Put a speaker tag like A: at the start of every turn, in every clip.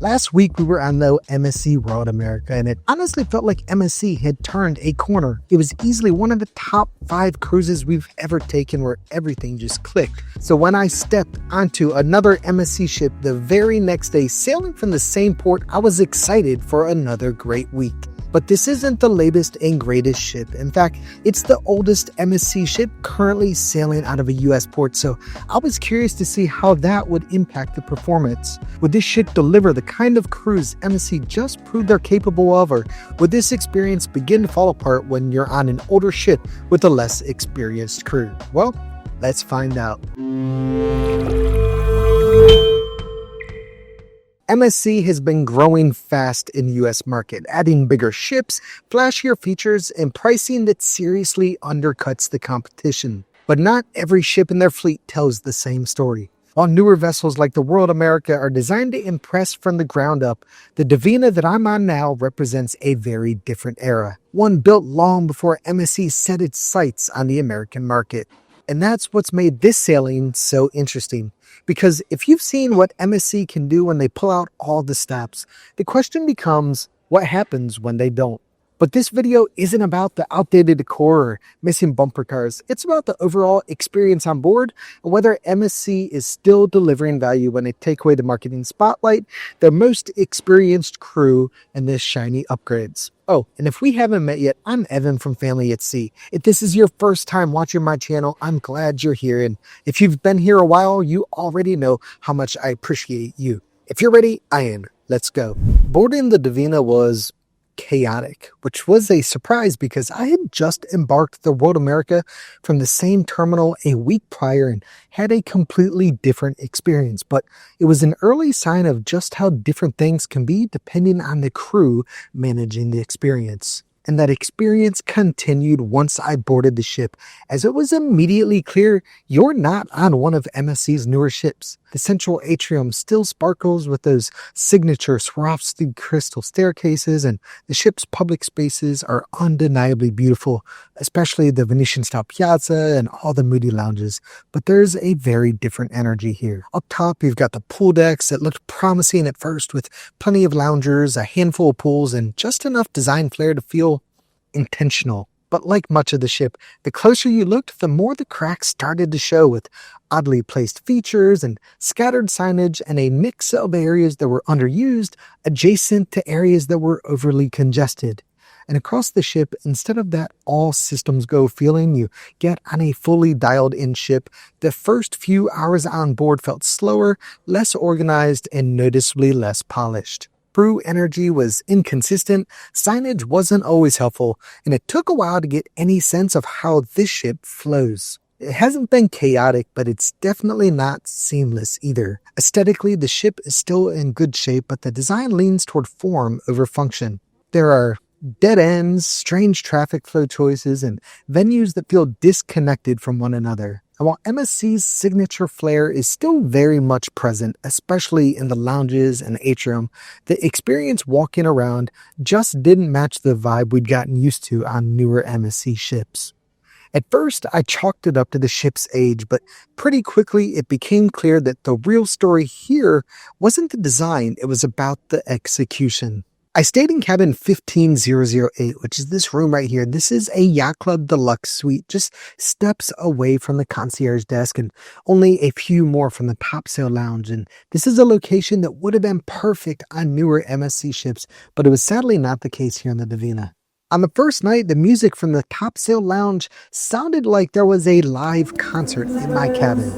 A: Last week we were on the MSC World America, and it honestly felt like MSC had turned a corner. It was easily one of the top 5 cruises we've ever taken where everything just clicked. So when I stepped onto another MSC ship the very next day, sailing from the same port, I was excited for another great week. But this isn't the latest and greatest ship. In fact, it's the oldest MSC ship currently sailing out of a US port, so I was curious to see how that would impact the performance. Would this ship deliver the kind of cruise MSC just proved they're capable of, or would this experience begin to fall apart when you're on an older ship with a less experienced crew? Well, let's find out. MSC has been growing fast in the US market, adding bigger ships, flashier features, and pricing that seriously undercuts the competition. But not every ship in their fleet tells the same story. While newer vessels like the World America are designed to impress from the ground up, the Divina that I'm on now represents a very different era, one built long before MSC set its sights on the American market. And that's what's made this sailing so interesting. Because if you've seen what MSC can do when they pull out all the stops, the question becomes, what happens when they don't? But this video isn't about the outdated decor or missing bumper cars. It's about the overall experience on board and whether MSC is still delivering value when they take away the marketing spotlight, their most experienced crew, and this shiny upgrades. Oh, and if we haven't met yet, I'm Evan from Family at Sea. If this is your first time watching my channel, I'm glad you're here. And if you've been here a while, you already know how much I appreciate you. If you're ready, I am. Let's go. Boarding the Divina was chaotic, which was a surprise because I had just embarked the World America from the same terminal a week prior and had a completely different experience. But it was an early sign of just how different things can be depending on the crew managing the experience. And that experience continued once I boarded the ship, as it was immediately clear you're not on one of MSC's newer ships. The central atrium still sparkles with those signature Swarovski crystal staircases, and the ship's public spaces are undeniably beautiful, especially the Venetian-style piazza and all the moody lounges. But there's a very different energy here. Up top, you've got the pool decks that looked promising at first, with plenty of loungers, a handful of pools, and just enough design flair to feel intentional. But like much of the ship, the closer you looked, the more the cracks started to show, with oddly placed features and scattered signage and a mix of areas that were underused adjacent to areas that were overly congested. And across the ship, instead of that all systems go feeling you get on a fully dialed in ship, the first few hours on board felt slower, less organized, and noticeably less polished. Crew energy was inconsistent, signage wasn't always helpful, and it took a while to get any sense of how this ship flows. It hasn't been chaotic, but it's definitely not seamless either. Aesthetically, the ship is still in good shape, but the design leans toward form over function. There are dead ends, strange traffic flow choices, and venues that feel disconnected from one another. And while MSC's signature flair is still very much present, especially in the lounges and atrium, the experience walking around just didn't match the vibe we'd gotten used to on newer MSC ships. At first, I chalked it up to the ship's age, but pretty quickly it became clear that the real story here wasn't the design, it was about the execution. I stayed in cabin 15008, which is this room right here. This is a Yacht Club Deluxe suite, just steps away from the concierge desk and only a few more from the top sail lounge. And this is a location that would have been perfect on newer MSC ships, but it was sadly not the case here in the Divina. On the first night, the music from the top sail lounge sounded like there was a live concert in my cabin.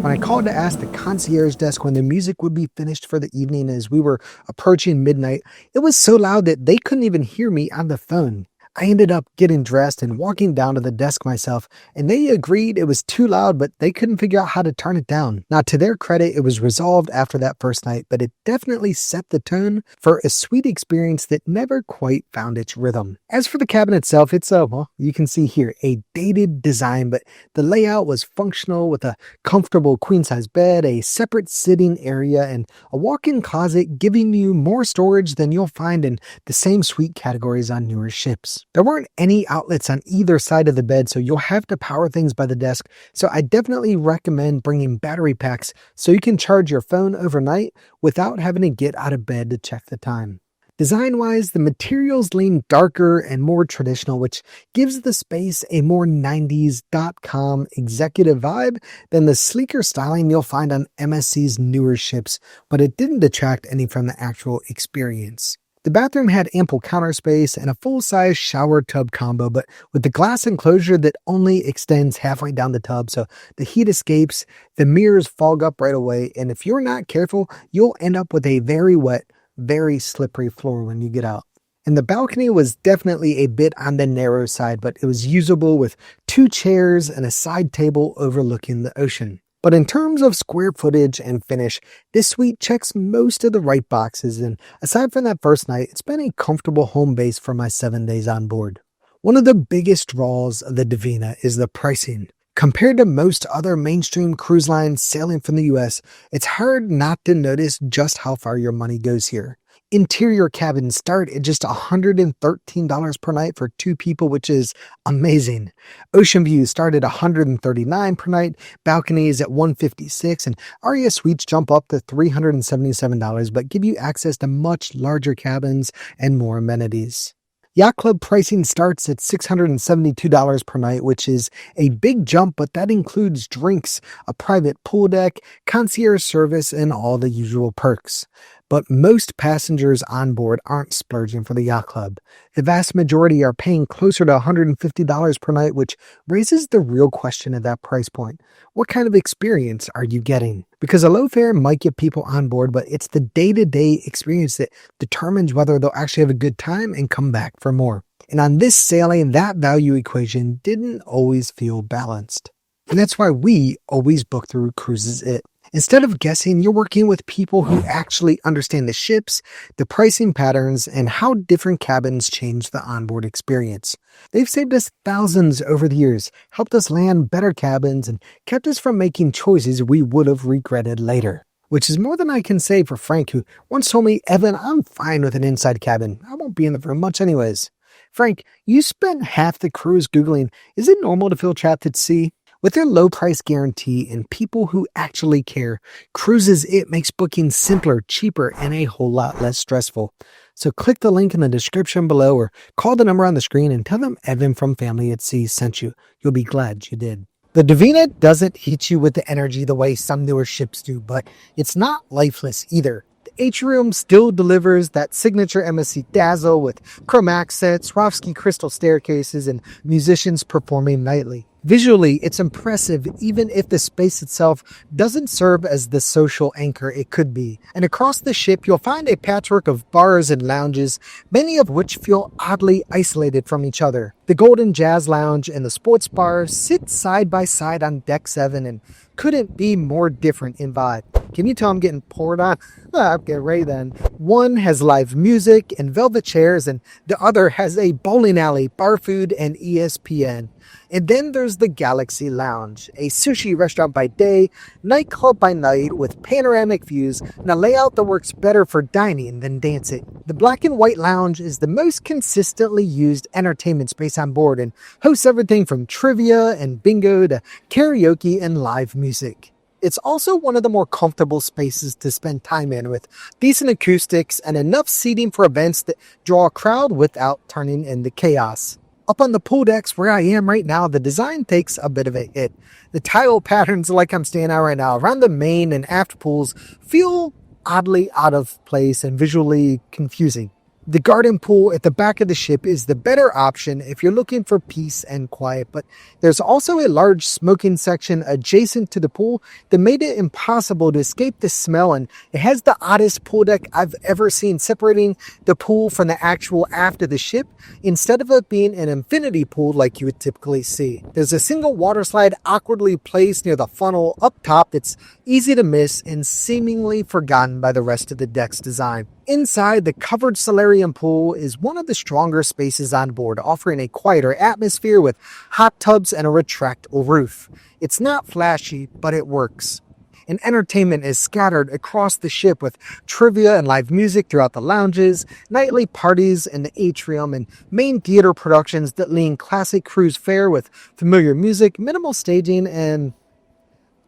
A: When I called to ask the concierge desk when the music would be finished for the evening as we were approaching midnight, it was so loud that they couldn't even hear me on the phone. I ended up getting dressed and walking down to the desk myself, and they agreed it was too loud, but they couldn't figure out how to turn it down. Now, to their credit, it was resolved after that first night, but it definitely set the tone for a sweet experience that never quite found its rhythm. As for the cabin itself, it's well, you can see here, a dated design, but the layout was functional with a comfortable queen-size bed, a separate sitting area, and a walk-in closet, giving you more storage than you'll find in the same suite categories on newer ships. There weren't any outlets on either side of the bed, so you'll have to power things by the desk. So I definitely recommend bringing battery packs so you can charge your phone overnight without having to get out of bed to check the time. Design-wise, the materials lean darker and more traditional, which gives the space a more 90s.com executive vibe than the sleeker styling you'll find on MSC's newer ships, but it didn't detract any from the actual experience. The bathroom had ample counter space and a full-size shower tub combo, but with the glass enclosure that only extends halfway down the tub, so the heat escapes, the mirrors fog up right away, and if you're not careful, you'll end up with a very wet, very slippery floor when you get out. And the balcony was definitely a bit on the narrow side, but it was usable with 2 chairs and a side table overlooking the ocean. But in terms of square footage and finish, this suite checks most of the right boxes, and aside from that first night, it's been a comfortable home base for my 7 days on board. One of the biggest draws of the Divina is the pricing. Compared to most other mainstream cruise lines sailing from the US, it's hard not to notice just how far your money goes here. Interior cabins start at just $113 per night for 2 people, which is amazing. Ocean views start at $139 per night, balconies at $156, and Aria suites jump up to $377, but give you access to much larger cabins and more amenities. Yacht Club pricing starts at $672 per night, which is a big jump, but that includes drinks, a private pool deck, concierge service, and all the usual perks. But most passengers on board aren't splurging for the Yacht Club. The vast majority are paying closer to $150 per night, which raises the real question at that price point. What kind of experience are you getting? Because a low fare might get people on board, but it's the day-to-day experience that determines whether they'll actually have a good time and come back for more. And on this sailing, that value equation didn't always feel balanced. And that's why we always book through Cruises It. Instead of guessing, you're working with people who actually understand the ships, the pricing patterns, and how different cabins change the onboard experience. They've saved us thousands over the years, helped us land better cabins, and kept us from making choices we would have regretted later. Which is more than I can say for Frank, who once told me, "Evan, I'm fine with an inside cabin. I won't be in the room much anyways." Frank, you spent half the cruise Googling, is it normal to feel trapped at sea? With their low price guarantee and people who actually care, Cruises It makes booking simpler, cheaper, and a whole lot less stressful. So click the link in the description below or call the number on the screen and tell them Evan from Family at Sea sent you. You'll be glad you did. The Divina doesn't hit you with the energy the way some newer ships do, but it's not lifeless either. The atrium still delivers that signature MSC dazzle with chromatic sets, Swarovski crystal staircases, and musicians performing nightly. Visually, it's impressive even if the space itself doesn't serve as the social anchor it could be. And across the ship, you'll find a patchwork of bars and lounges, many of which feel oddly isolated from each other. The Golden Jazz Lounge and the Sports Bar sit side by side on Deck 7 and couldn't be more different in vibe. Can you tell I'm getting poured on? Okay, right then. One has live music and velvet chairs, and the other has a bowling alley, bar food, and ESPN. And then there's the Galaxy Lounge, a sushi restaurant by day, nightclub by night with panoramic views and a layout that works better for dining than dancing. The Black and White Lounge is the most consistently used entertainment space on board and hosts everything from trivia and bingo to karaoke and live music. It's also one of the more comfortable spaces to spend time in, with decent acoustics and enough seating for events that draw a crowd without turning into chaos. Up on the pool decks where I am right now, the design takes a bit of a hit. The tile patterns like I'm standing out right now around the main and aft pools feel oddly out of place and visually confusing. The garden pool at the back of the ship is the better option if you're looking for peace and quiet, but there's also a large smoking section adjacent to the pool that made it impossible to escape the smell, and it has the oddest pool deck I've ever seen, separating the pool from the actual aft of the ship instead of it being an infinity pool like you would typically see. There's a single water slide awkwardly placed near the funnel up top that's easy to miss and seemingly forgotten by the rest of the deck's design. Inside, the covered solarium pool is one of the stronger spaces on board, offering a quieter atmosphere with hot tubs and a retractable roof. It's not flashy, but it works. and entertainment is scattered across the ship with trivia and live music throughout the lounges, nightly parties in the atrium, and main theater productions that lean classic cruise fare with familiar music, minimal staging, and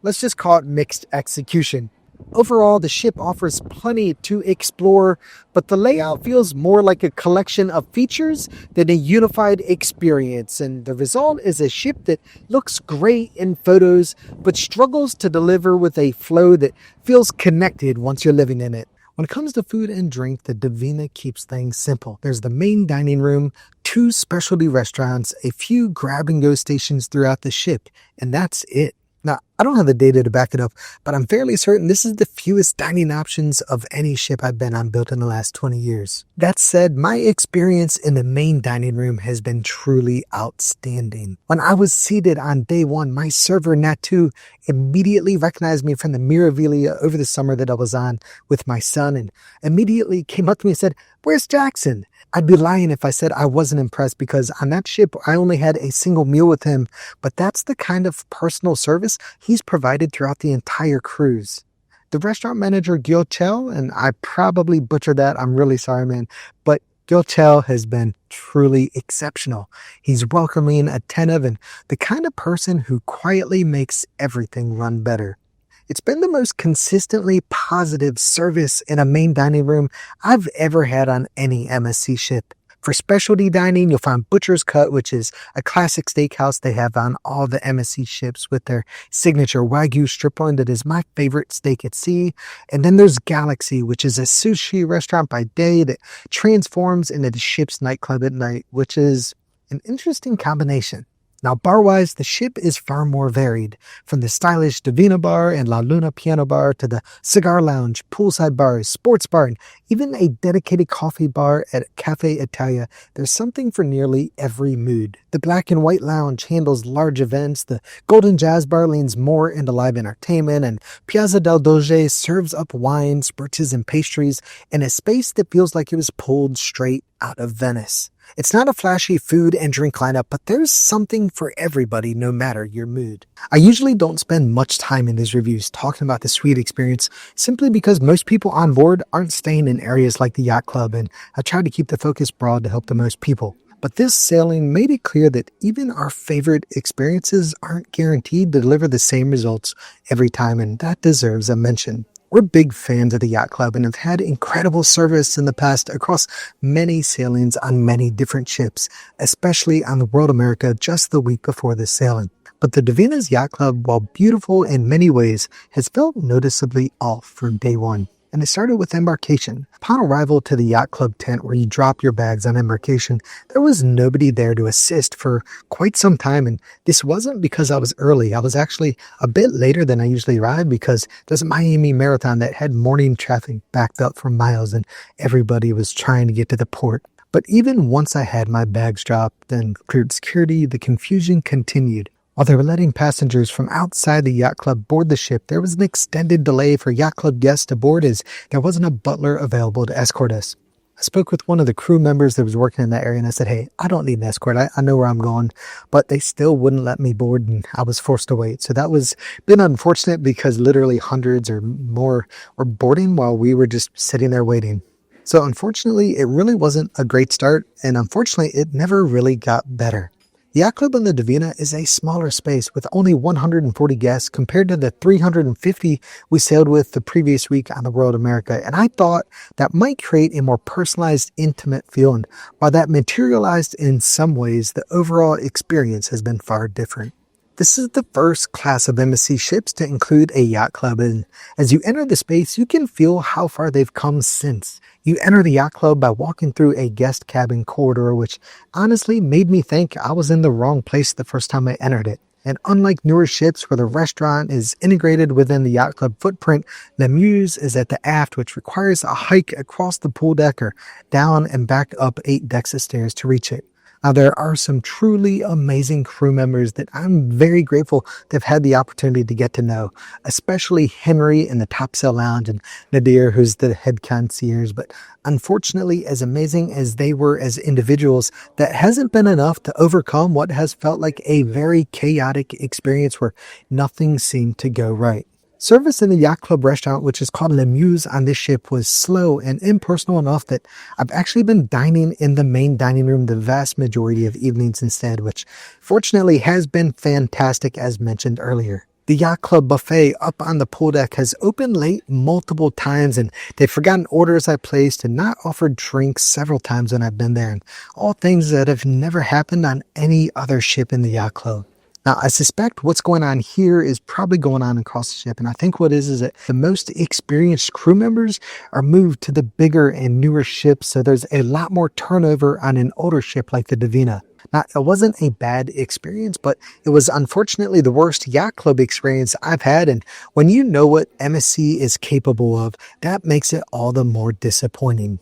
A: let's just call it mixed execution. Overall, the ship offers plenty to explore, but the layout feels more like a collection of features than a unified experience. And the result is a ship that looks great in photos, but struggles to deliver with a flow that feels connected once you're living in it. When it comes to food and drink, the Divina keeps things simple. There's the main dining room, 2 specialty restaurants, a few grab-and-go stations throughout the ship, and that's it. Now, I don't have the data to back it up, but I'm fairly certain this is the fewest dining options of any ship I've been on built in the last 20 years. That said, my experience in the main dining room has been truly outstanding. When I was seated on day 1, my server, Natu, immediately recognized me from the Mirabilia over the summer that I was on with my son and immediately came up to me and said, "Where's Jackson?" I'd be lying if I said I wasn't impressed because on that ship, I only had a single meal with him, but that's the kind of personal service he's provided throughout the entire cruise. The restaurant manager, Gilchel, and I probably butchered that, I'm really sorry, man, but Gilchel has been truly exceptional. He's welcoming, attentive, and the kind of person who quietly makes everything run better. It's been the most consistently positive service in a main dining room I've ever had on any MSC ship. For specialty dining, you'll find Butcher's Cut, which is a classic steakhouse they have on all the MSC ships with their signature Wagyu strip loin that is my favorite steak at sea. And then there's Galaxy, which is a sushi restaurant by day that transforms into the ship's nightclub at night, which is an interesting combination. Now, bar-wise, the ship is far more varied, from the stylish Divina bar and La Luna piano bar to the cigar lounge, poolside bars, sports bar, and even a dedicated coffee bar at Cafe Italia. There's something for nearly every mood. The black and white lounge handles large events, the golden jazz bar leans more into live entertainment, and Piazza del Doge serves up wines, birches, and pastries in a space that feels like it was pulled straight out of Venice. It's not a flashy food and drink lineup, but there's something for everybody no matter your mood. I usually don't spend much time in these reviews talking about the suite experience simply because most people on board aren't staying in areas like the Yacht Club, and I try to keep the focus broad to help the most people. But this sailing made it clear that even our favorite experiences aren't guaranteed to deliver the same results every time, and that deserves a mention. We're big fans of the Yacht Club and have had incredible service in the past across many sailings on many different ships, especially on the World America just the week before this sailing. But the Divina's Yacht Club, while beautiful in many ways, has felt noticeably off from day 1. And it started with embarkation. Upon arrival to the Yacht Club tent where you drop your bags on embarkation, there was nobody there to assist for quite some time. And this wasn't because I was early. I was actually a bit later than I usually arrive because there's a Miami Marathon that had morning traffic backed up for miles and everybody was trying to get to the port. But even once I had my bags dropped and cleared security, the confusion continued. While they were letting passengers from outside the Yacht Club board the ship, there was an extended delay for Yacht Club guests to board as there wasn't a butler available to escort us. I spoke with one of the crew members that was working in that area and I said, "Hey, I don't need an escort. I know where I'm going." But they still wouldn't let me board and I was forced to wait. So that was been unfortunate because literally hundreds or more were boarding while we were just sitting there waiting. So unfortunately, it really wasn't a great start, and unfortunately, it never really got better. The Yacht Club on the Divina is a smaller space with only 140 guests compared to the 350 we sailed with the previous week on the World America, and I thought that might create a more personalized, intimate feel, and while that materialized in some ways, the overall experience has been far different. This is the first class of MSC ships to include a Yacht Club, and as you enter the space, you can feel how far they've come since. You enter the Yacht Club by walking through a guest cabin corridor, which honestly made me think I was in the wrong place the first time I entered it. And unlike newer ships where the restaurant is integrated within the Yacht Club footprint, the Muse is at the aft, which requires a hike across the pool deck or down and back up 8 decks of stairs to reach it. Now, there are some truly amazing crew members that I'm very grateful to have had the opportunity to get to know, especially Henry in the Topsail Lounge and Nadir, who's the head concierge. But unfortunately, as amazing as they were as individuals, that hasn't been enough to overcome what has felt like a very chaotic experience where nothing seemed to go right. Service in the Yacht Club restaurant, which is called Le Muse on this ship, was slow and impersonal enough that I've actually been dining in the main dining room the vast majority of evenings instead, which fortunately has been fantastic as mentioned earlier. The Yacht Club buffet up on the pool deck has opened late multiple times, and they've forgotten orders I placed and not offered drinks several times when I've been there, and all things that have never happened on any other ship in the Yacht Club. Now, I suspect what's going on here is probably going on across the ship, and I think what is that the most experienced crew members are moved to the bigger and newer ships, so there's a lot more turnover on an older ship like the Divina. Now, it wasn't a bad experience, but it was unfortunately the worst yacht club experience I've had, and when you know what MSC is capable of, that makes it all the more disappointing.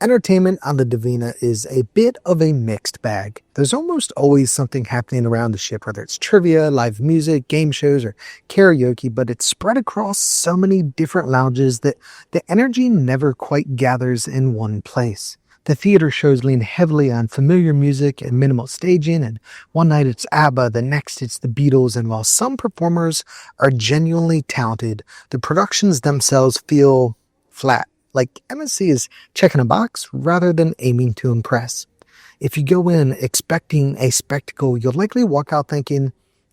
A: Entertainment on the Divina is a bit of a mixed bag. There's almost always something happening around the ship, whether it's trivia, live music, game shows, or karaoke, but it's spread across so many different lounges that the energy never quite gathers in one place. The theater shows lean heavily on familiar music and minimal staging, and one night it's ABBA, the next it's the Beatles, and while some performers are genuinely talented, the productions themselves feel flat. Like MSC is checking a box rather than aiming to impress. If you go in expecting a spectacle, you'll likely walk out thinking,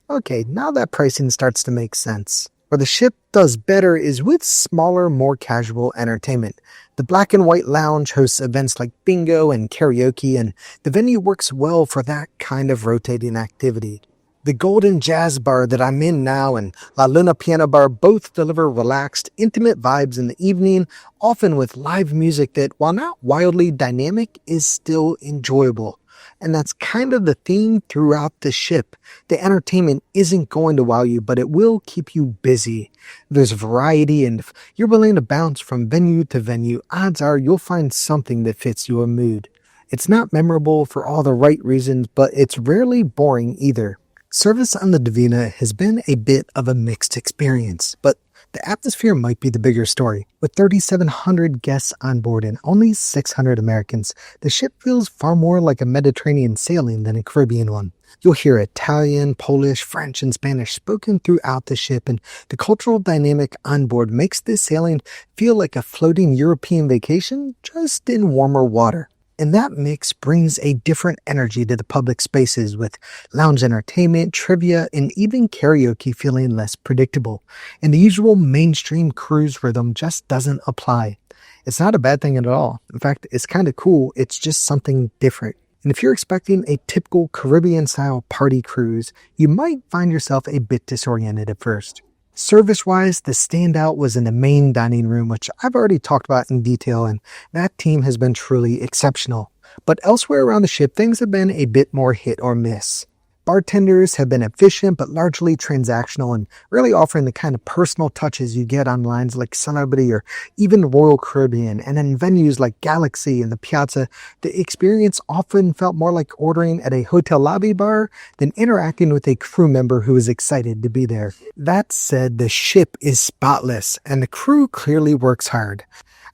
A: okay, now that pricing starts to make sense. Where the ship does better is with smaller, more casual entertainment. The black and white lounge hosts events like bingo and karaoke, and the venue works well for that kind of rotating activity. The Golden Jazz Bar that I'm in now and La Luna Piano Bar both deliver relaxed, intimate vibes in the evening, often with live music that, while not wildly dynamic, is still enjoyable. And that's kind of the theme throughout the ship. The entertainment isn't going to wow you, but it will keep you busy. There's variety, and if you're willing to bounce from venue to venue, odds are you'll find something that fits your mood. It's not memorable for all the right reasons, but it's rarely boring either. Service on the Divina has been a bit of a mixed experience, but the atmosphere might be the bigger story. With 3,700 guests on board and only 600 Americans, the ship feels far more like a Mediterranean sailing than a Caribbean one. You'll hear Italian, Polish, French, and Spanish spoken throughout the ship, and the cultural dynamic on board makes this sailing feel like a floating European vacation, just in warmer water. And that mix brings a different energy to the public spaces, with lounge entertainment, trivia, and even karaoke feeling less predictable. And the usual mainstream cruise rhythm just doesn't apply. It's not a bad thing at all. In fact, it's kind of cool. It's just something different. And if you're expecting a typical Caribbean-style party cruise, you might find yourself a bit disoriented at first. Service-wise, the standout was in the main dining room, which I've already talked about in detail, and that team has been truly exceptional. But elsewhere around the ship, things have been a bit more hit or miss. Bartenders have been efficient but largely transactional and really offering the kind of personal touches you get on lines like Celebrity or even Royal Caribbean. And in venues like Galaxy and the Piazza, the experience often felt more like ordering at a hotel lobby bar than interacting with a crew member who is excited to be there. That said, the ship is spotless and the crew clearly works hard.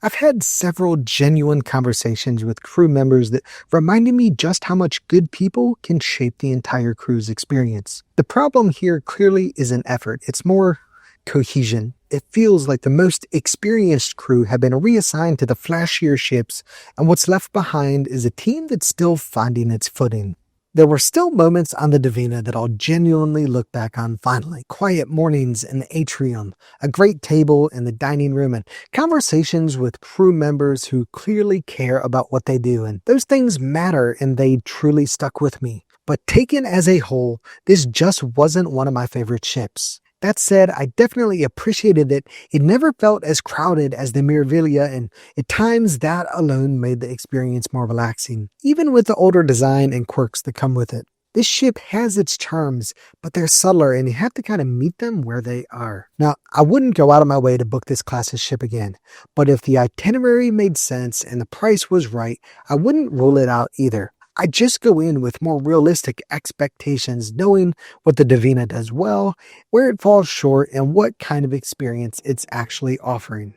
A: I've had several genuine conversations with crew members that reminded me just how much good people can shape the entire cruise experience. The problem here clearly isn't effort, it's more cohesion. It feels like the most experienced crew have been reassigned to the flashier ships, and what's left behind is a team that's still finding its footing. There were still moments on the Divina that I'll genuinely look back on fondly. Quiet mornings in the atrium, a great table in the dining room, and conversations with crew members who clearly care about what they do. And those things matter, and they truly stuck with me. But taken as a whole, this just wasn't one of my favorite ships. That said, I definitely appreciated it. It never felt as crowded as the Meraviglia, and at times that alone made the experience more relaxing, even with the older design and quirks that come with it. This ship has its charms, but they're subtler and you have to kind of meet them where they are. Now, I wouldn't go out of my way to book this class's ship again, but if the itinerary made sense and the price was right, I wouldn't rule it out either. I just go in with more realistic expectations, knowing what the Divina does well, where it falls short, and what kind of experience it's actually offering.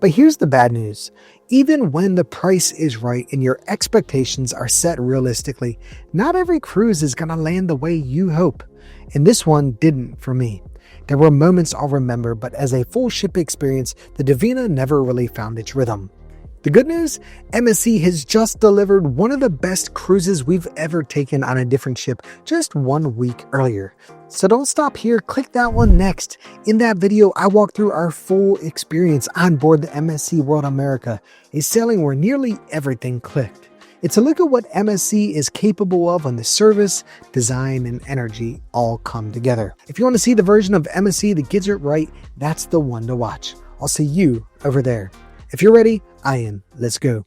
A: But here's the bad news. Even when the price is right and your expectations are set realistically, not every cruise is going to land the way you hope. And this one didn't for me. There were moments I'll remember, but as a full ship experience, the Divina never really found its rhythm. The good news? MSC has just delivered one of the best cruises we've ever taken on a different ship just 1 week earlier. So don't stop here, click that one next. In that video, I walk through our full experience on board the MSC World America, a sailing where nearly everything clicked. It's a look at what MSC is capable of when the service, design, and energy all come together. If you want to see the version of MSC that gets it right, that's the one to watch. I'll see you over there. If you're ready, I am. Let's go.